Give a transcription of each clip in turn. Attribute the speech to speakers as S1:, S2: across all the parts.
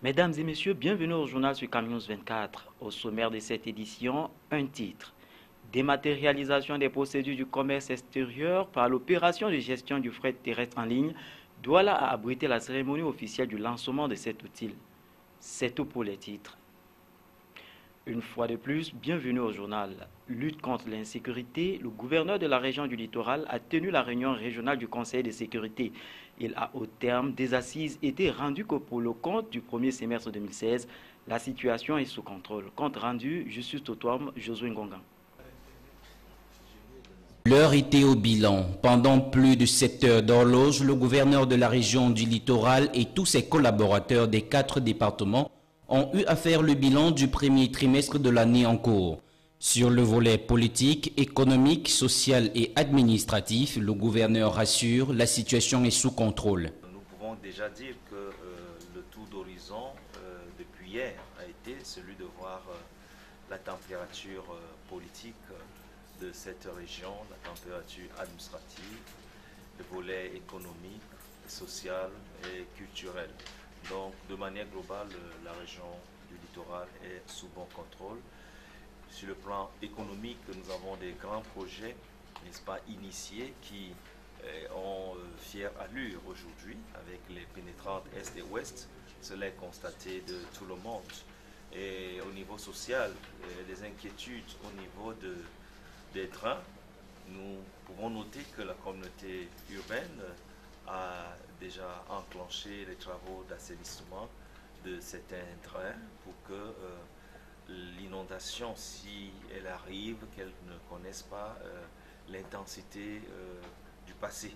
S1: Mesdames et messieurs, bienvenue au journal sur Cam News 24. Au sommaire de cette édition, un titre. Dématérialisation des procédures du commerce extérieur par l'opération de gestion du fret terrestre en ligne. Douala a abrité la cérémonie officielle du lancement de cet outil. C'est tout pour les titres. Une fois de plus, bienvenue au journal. Lutte contre l'insécurité, le gouverneur de la région du littoral a tenu la réunion régionale du Conseil de sécurité. Il a, au terme des assises, été rendu que pour le compte du premier semestre 2016, la situation est sous contrôle. Compte rendu, Justus Totoam, Josué Ngongan.
S2: L'heure était au bilan. Pendant plus de 7 heures d'horloge, le gouverneur de la région du littoral et tous ses collaborateurs des 4 départements ont eu à faire le bilan du premier trimestre de l'année en cours. Sur le volet politique, économique, social et administratif, le gouverneur rassure, la situation est sous contrôle.
S3: Nous pouvons déjà dire que le tour d'horizon depuis hier a été celui de voir la température politique de cette région, la température administrative, le volet économique, social et culturel. Donc, de manière globale, la région du littoral est sous bon contrôle. Sur le plan économique, nous avons des grands projets, n'est-ce pas, initiés qui ont fière allure aujourd'hui avec les pénétrantes Est et Ouest. Cela est constaté de tout le monde. Et au niveau social, les inquiétudes au niveau des trains, nous pouvons noter que la communauté urbaine a déjà enclenché les travaux d'assainissement de certains trains pour que l'inondation, si elle arrive, qu'elle ne connaisse pas l'intensité du passé.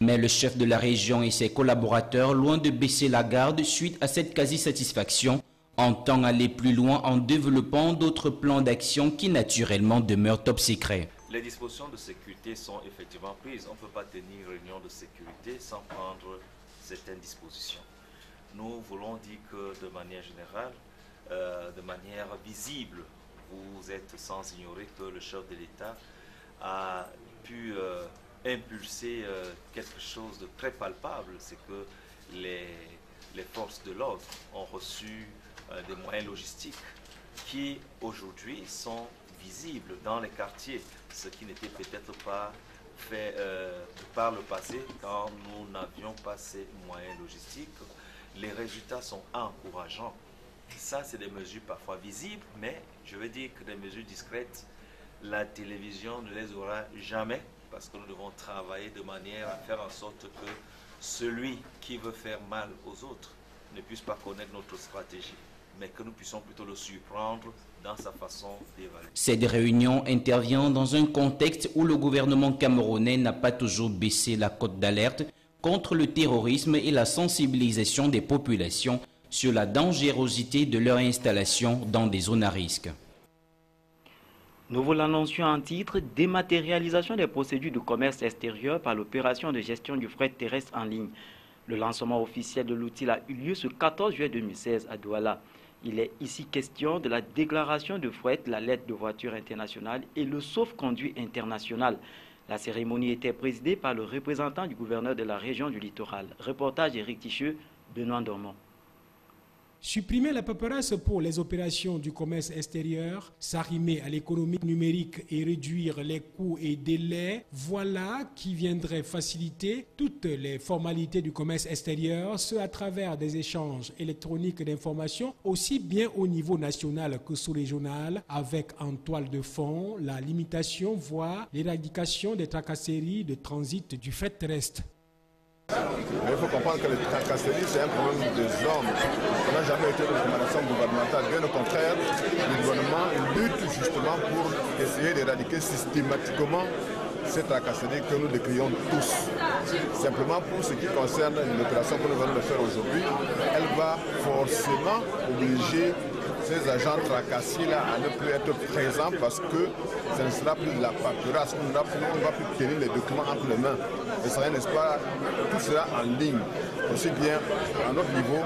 S2: Mais le chef de la région et ses collaborateurs, loin de baisser la garde suite à cette quasi-satisfaction, entendent aller plus loin en développant d'autres plans d'action qui naturellement demeurent top secret.
S3: Les dispositions de sécurité sont effectivement prises. On ne peut pas tenir une réunion de sécurité sans prendre certaines dispositions. Nous voulons dire que de manière générale, de manière visible, vous êtes sans ignorer que le chef de l'État a pu impulser quelque chose de très palpable. C'est que les forces de l'ordre ont reçu des moyens logistiques qui aujourd'hui sont visibles dans les quartiers, ce qui n'était peut-être pas fait par le passé quand nous n'avions pas ces moyens logistiques. Les résultats sont encourageants. Ça, c'est des mesures parfois visibles, mais je veux dire que des mesures discrètes, la télévision ne les aura jamais parce que nous devons travailler de manière à faire en sorte que celui qui veut faire mal aux autres ne puisse pas connaître notre stratégie, mais que nous puissions plutôt le surprendre dans sa façon d'évaluer.
S2: Cette réunion intervient dans un contexte où le gouvernement camerounais n'a pas toujours baissé la cote d'alerte contre le terrorisme et la sensibilisation des populations sur la dangerosité de leur installation dans des zones à risque.
S1: Nous vous l'annoncions en titre, dématérialisation des procédures de commerce extérieur par l'opération de gestion du fret terrestre en ligne. Le lancement officiel de l'outil a eu lieu ce 14 juillet 2016 à Douala. Il est ici question de la déclaration de fret, la lettre de voiture internationale et le sauf-conduit international. La cérémonie était présidée par le représentant du gouverneur de la région du littoral. Reportage d'Éric Ticheux, Benoît Dormont.
S4: Supprimer la paperasse pour les opérations du commerce extérieur, s'arrimer à l'économie numérique et réduire les coûts et délais, voilà qui viendrait faciliter toutes les formalités du commerce extérieur, ce à travers des échanges électroniques d'informations, aussi bien au niveau national que sous-régional, avec en toile de fond la limitation, voire l'éradication des tracasseries de transit du fret terrestre.
S5: Mais il faut comprendre que les tracasseries, c'est un problème des hommes. Ça n'a jamais été une recommandation gouvernementale. Bien au contraire, le gouvernement lutte justement pour essayer d'éradiquer systématiquement ces tracasseries que nous décrions tous. Simplement pour ce qui concerne l'opération que nous venons de faire aujourd'hui, elle va forcément obliger ces agents tracassiers-là à ne plus être présents parce que ce ne sera plus de la paperasse. On ne va plus tenir les documents entre les mains. Ce sera, n'est-ce pas, tout sera en ligne, aussi bien à notre niveau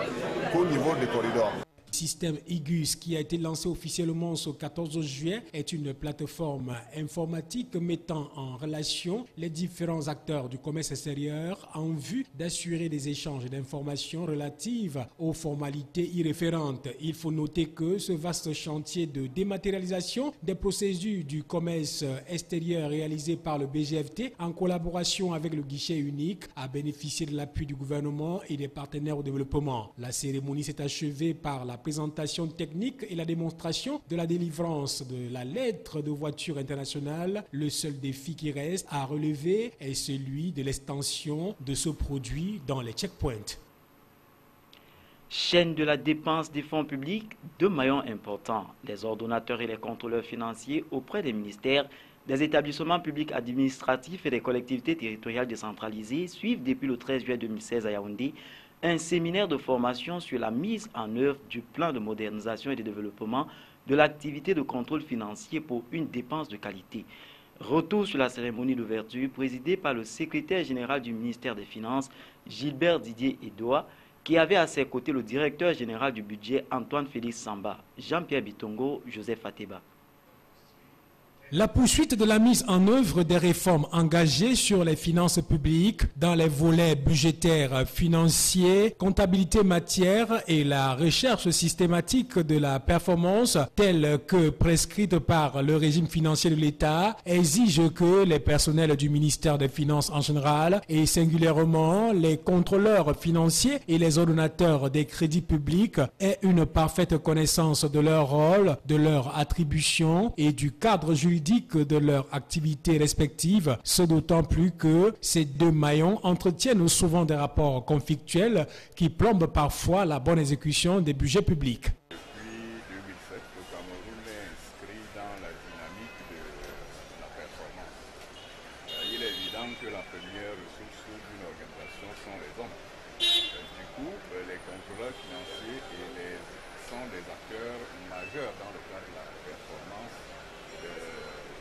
S5: qu'au niveau des corridors.
S4: Le système IGUS, qui a été lancé officiellement ce 14 juillet, est une plateforme informatique mettant en relation les différents acteurs du commerce extérieur en vue d'assurer des échanges d'informations relatives aux formalités y référentes. Il faut noter que ce vaste chantier de dématérialisation des procédures du commerce extérieur réalisé par le BGFT en collaboration avec le guichet unique a bénéficié de l'appui du gouvernement et des partenaires au développement. La cérémonie s'est achevée par la présentation technique et la démonstration de la délivrance de la lettre de voiture internationale. Le seul défi qui reste à relever est celui de l'extension de ce produit dans les checkpoints.
S1: Chaîne de la dépense des fonds publics, deux maillons importants, les ordonnateurs et les contrôleurs financiers auprès des ministères, des établissements publics administratifs et des collectivités territoriales décentralisées suivent depuis le 13 juillet 2016 à Yaoundé un séminaire de formation sur la mise en œuvre du plan de modernisation et de développement de l'activité de contrôle financier pour une dépense de qualité. Retour sur la cérémonie d'ouverture présidée par le secrétaire général du ministère des Finances, Gilbert Didier Edouard, qui avait à ses côtés le directeur général du budget, Antoine Félix Samba, Jean-Pierre Bitongo, Joseph Ateba.
S4: La poursuite de la mise en œuvre des réformes engagées sur les finances publiques dans les volets budgétaires, financiers, comptabilité matière et la recherche systématique de la performance telle que prescrite par le régime financier de l'État exige que les personnels du ministère des Finances en général et singulièrement les contrôleurs financiers et les ordonnateurs des crédits publics aient une parfaite connaissance de leur rôle, de leurs attributions et du cadre juridique de leurs activités respectives, ce d'autant plus que ces deux maillons entretiennent souvent des rapports conflictuels qui plombent parfois la bonne exécution des budgets publics.
S6: Depuis 2007, le Cameroun est inscrit dans la dynamique de la performance. Il est évident que la première ressource d'une organisation sont les hommes. Du coup, les contrôleurs financiers sont des acteurs majeurs dans le cadre de la performance de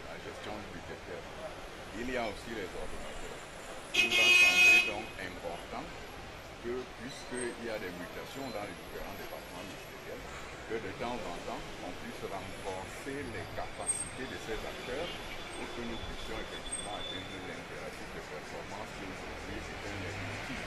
S6: la gestion budgétaire. Il y a aussi les ordonnateurs. Il va sembler donc important que, puisqu'il y a des mutations dans les différents départements ministériels, que de temps en temps, on puisse renforcer les capacités de ces acteurs pour que nous puissions effectivement atteindre l'impératif de performance qui aujourd'hui est un objectif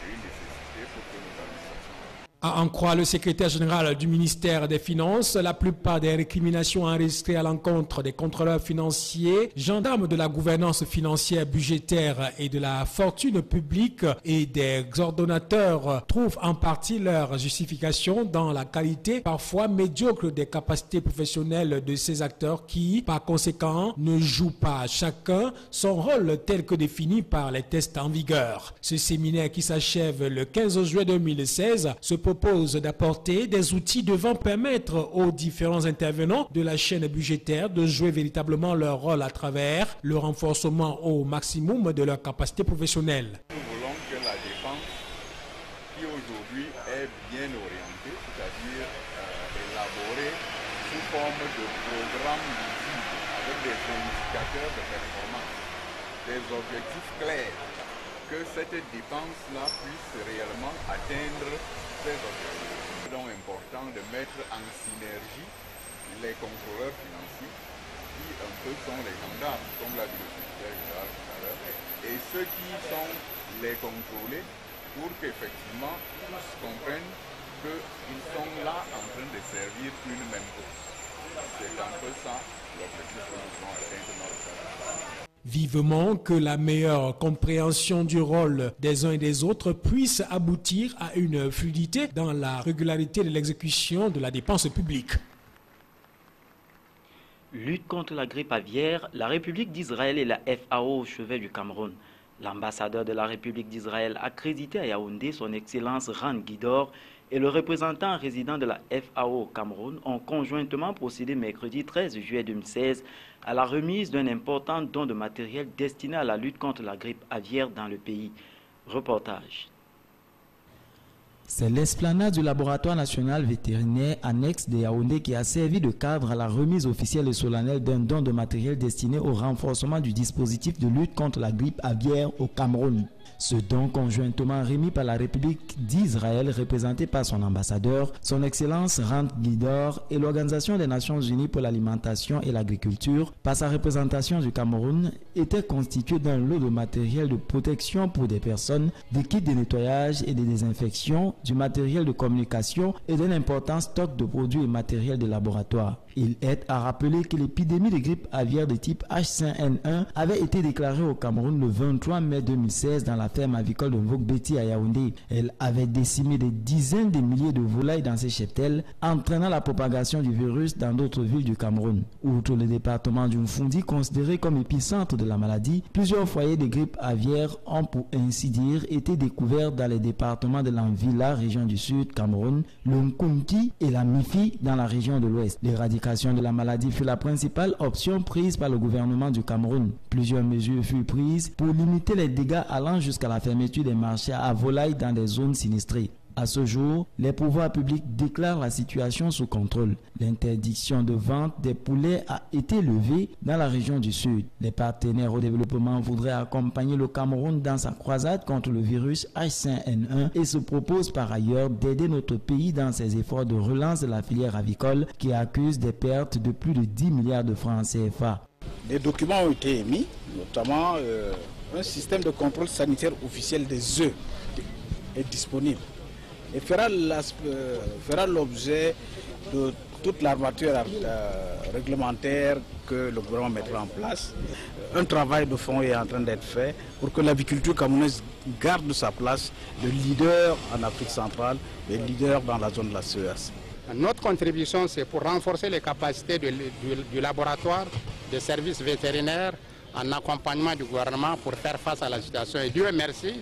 S6: et une nécessité pour que nos administrations.
S4: À en croire le secrétaire général du ministère des Finances, la plupart des récriminations enregistrées à l'encontre des contrôleurs financiers, gendarmes de la gouvernance financière budgétaire et de la fortune publique et des ordonnateurs trouvent en partie leur justification dans la qualité parfois médiocre des capacités professionnelles de ces acteurs qui, par conséquent, ne jouent pas chacun son rôle tel que défini par les tests en vigueur. Ce séminaire qui s'achève le 15 juillet 2016 se propose d'apporter des outils devant permettre aux différents intervenants de la chaîne budgétaire de jouer véritablement leur rôle à travers le renforcement au maximum de leur capacité professionnelle.
S6: Nous voulons que la dépense, qui aujourd'hui est bien orientée, c'est-à-dire élaborée sous forme de programmes visibles avec des indicateurs de performance, des objectifs clairs, que cette dépense-là puisse réellement atteindre ces objectifs. C'est donc important de mettre en synergie les contrôleurs financiers, qui un peu sont les gendarmes, comme l'a dit le secrétaire général tout à l'heure, et ceux qui sont les contrôlés, pour qu'effectivement tous comprennent qu'ils sont là en train de servir une même cause. C'est un peu ça l'objectif que nous devons atteindre dans le cadre.
S4: Vivement que la meilleure compréhension du rôle des uns et des autres puisse aboutir à une fluidité dans la régularité de l'exécution de la dépense publique.
S1: Lutte contre la grippe aviaire, la République d'Israël et la FAO au chevet du Cameroun. L'ambassadeur de la République d'Israël accrédité à Yaoundé, son Excellence Ran Guidor, et le représentant résident de la FAO au Cameroun ont conjointement procédé mercredi 13 juillet 2016 à la remise d'un important don de matériel destiné à la lutte contre la grippe aviaire dans le pays. Reportage.
S7: C'est l'esplanade du laboratoire national vétérinaire annexe de Yaoundé qui a servi de cadre à la remise officielle et solennelle d'un don de matériel destiné au renforcement du dispositif de lutte contre la grippe aviaire au Cameroun. Ce don conjointement remis par la République d'Israël, représentée par son ambassadeur, son Excellence Rand Guidor, et l'Organisation des Nations Unies pour l'alimentation et l'agriculture, par sa représentation du Cameroun, était constitué d'un lot de matériel de protection pour des personnes, des kits de nettoyage et de désinfection, du matériel de communication et d'un important stock de produits et matériel de laboratoire. Il est à rappeler que l'épidémie de grippe aviaire de type H5N1 avait été déclarée au Cameroun le 23 mai 2016 dans la ferme avicole de Mvok-Beti à Yaoundé. Elle avait décimé des dizaines de milliers de volailles dans ses cheptels, entraînant la propagation du virus dans d'autres villes du Cameroun. Outre le département du Mfundi considéré comme épicentre de la maladie, plusieurs foyers de grippe aviaire ont pour ainsi dire été découverts dans les départements de l'Anvila, région du Sud Cameroun, le Nkunti et la Mifi dans la région de l'Ouest. L'éradication de la maladie fut la principale option prise par le gouvernement du Cameroun. Plusieurs mesures furent prises pour limiter les dégâts allant jusqu'à la fermeture des marchés à volailles dans des zones sinistrées. À ce jour, les pouvoirs publics déclarent la situation sous contrôle. L'interdiction de vente des poulets a été levée dans la région du Sud. Les partenaires au développement voudraient accompagner le Cameroun dans sa croisade contre le virus H5N1 et se proposent par ailleurs d'aider notre pays dans ses efforts de relance de la filière avicole qui accuse des pertes de plus de 10 milliards de francs CFA.
S8: Des documents ont été émis, notamment un système de contrôle sanitaire officiel des œufs est disponible et fera l'objet de toute l'armature réglementaire que le gouvernement mettra en place. Un travail de fond est en train d'être fait pour que l'aviculture camerounaise garde sa place de leader en Afrique centrale et leader dans la zone de la CES.
S9: Notre contribution, c'est pour renforcer les capacités du laboratoire, des services vétérinaires, en accompagnement du gouvernement pour faire face à la situation. Et Dieu merci,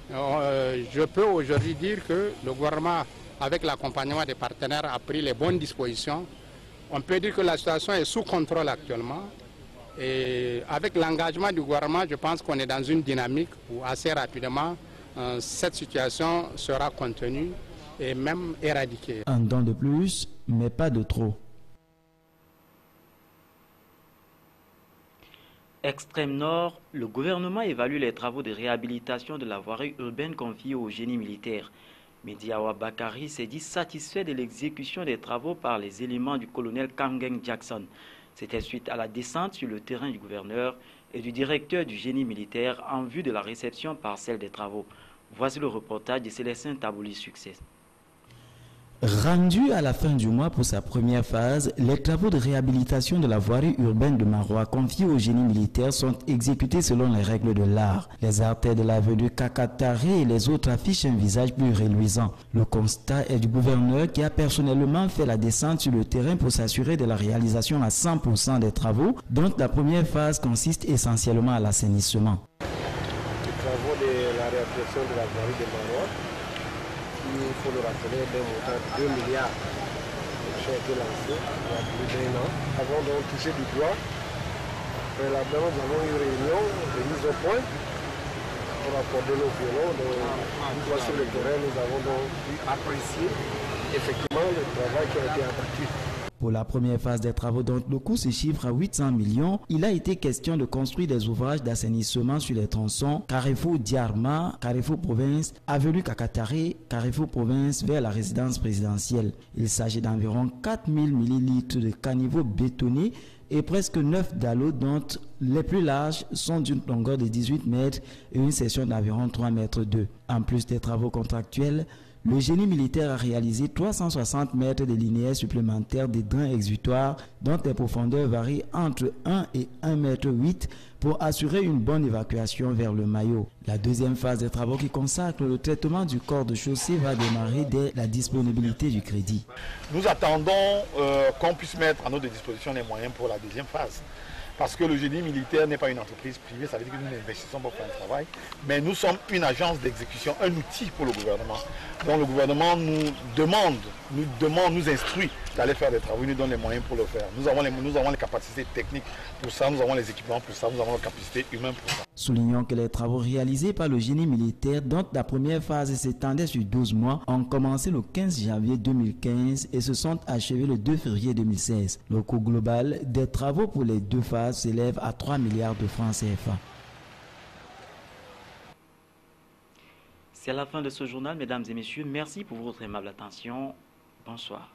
S9: je peux aujourd'hui dire que le gouvernement, avec l'accompagnement des partenaires, a pris les bonnes dispositions. On peut dire que la situation est sous contrôle actuellement. Et avec l'engagement du gouvernement, je pense qu'on est dans une dynamique où assez rapidement, cette situation sera contenue et même éradiquée.
S7: Un don de plus, mais pas de trop.
S1: Extrême Nord, le gouvernement évalue les travaux de réhabilitation de la voirie urbaine confiée au génie militaire. Mediawa Bakari s'est dit satisfait de l'exécution des travaux par les éléments du colonel Kamgen Jackson. C'était suite à la descente sur le terrain du gouverneur et du directeur du génie militaire en vue de la réception partielle des travaux. Voici le reportage de Célestin Tabouli Succès.
S7: Rendu à la fin du mois pour sa première phase, les travaux de réhabilitation de la voirie urbaine de Marois confiés au génie militaire sont exécutés selon les règles de l'art. Les artères de l'avenue Kakataré et les autres affichent un visage plus reluisant. Le constat est du gouverneur qui a personnellement fait la descente sur le terrain pour s'assurer de la réalisation à 100% des travaux, dont la première phase consiste essentiellement à l'assainissement.
S10: Les travaux de la réhabilitation de la voirie de Marois, il faut le rappeler, d'un montant de 2 milliards qui ont été lancés il y a plus d'1 an. Nous avons donc touché du doigt. Préalablement, nous avons eu une réunion de mise au point pour accorder nos violons. Une fois sur le terrain, nous avons donc pu apprécier effectivement le travail qui a été abattu.
S7: Pour la première phase des travaux dont le coût se chiffre à 800 millions, il a été question de construire des ouvrages d'assainissement sur les tronçons Carrefour Diarma, Carrefour Province, Avenue Kakataré, Carrefour Province vers la résidence présidentielle. Il s'agit d'environ 4000 millilitres de caniveaux bétonnés et presque 9 dallots dont les plus larges sont d'une longueur de 18 mètres et une section d'environ 3 mètres 2. En plus des travaux contractuels, le génie militaire a réalisé 360 mètres de linéaires supplémentaires des drains exutoires dont les profondeurs varient entre 1 et 1,8 m pour assurer une bonne évacuation vers le maillot. La deuxième phase des travaux qui consacre le traitement du corps de chaussée va démarrer dès la disponibilité du crédit.
S11: Nous attendons qu'on puisse mettre à notre disposition les moyens pour la deuxième phase. Parce que le génie militaire n'est pas une entreprise privée, ça veut dire que nous investissons pour faire un travail, mais nous sommes une agence d'exécution, un outil pour le gouvernement. Donc le gouvernement nous instruit d'aller faire des travaux, il nous donne les moyens pour le faire. Nous avons les capacités techniques pour ça, nous avons les équipements pour ça, nous avons les capacités humaines pour ça.
S7: Soulignons que les travaux réalisés par le génie militaire, dont la première phase s'étendait sur 12 mois, ont commencé le 15 janvier 2015 et se sont achevés le 2 février 2016. Le coût global des travaux pour les deux phases s'élève à 3 milliards de francs CFA.
S1: C'est la fin de ce journal, mesdames et messieurs. Merci pour votre aimable attention. Bonsoir.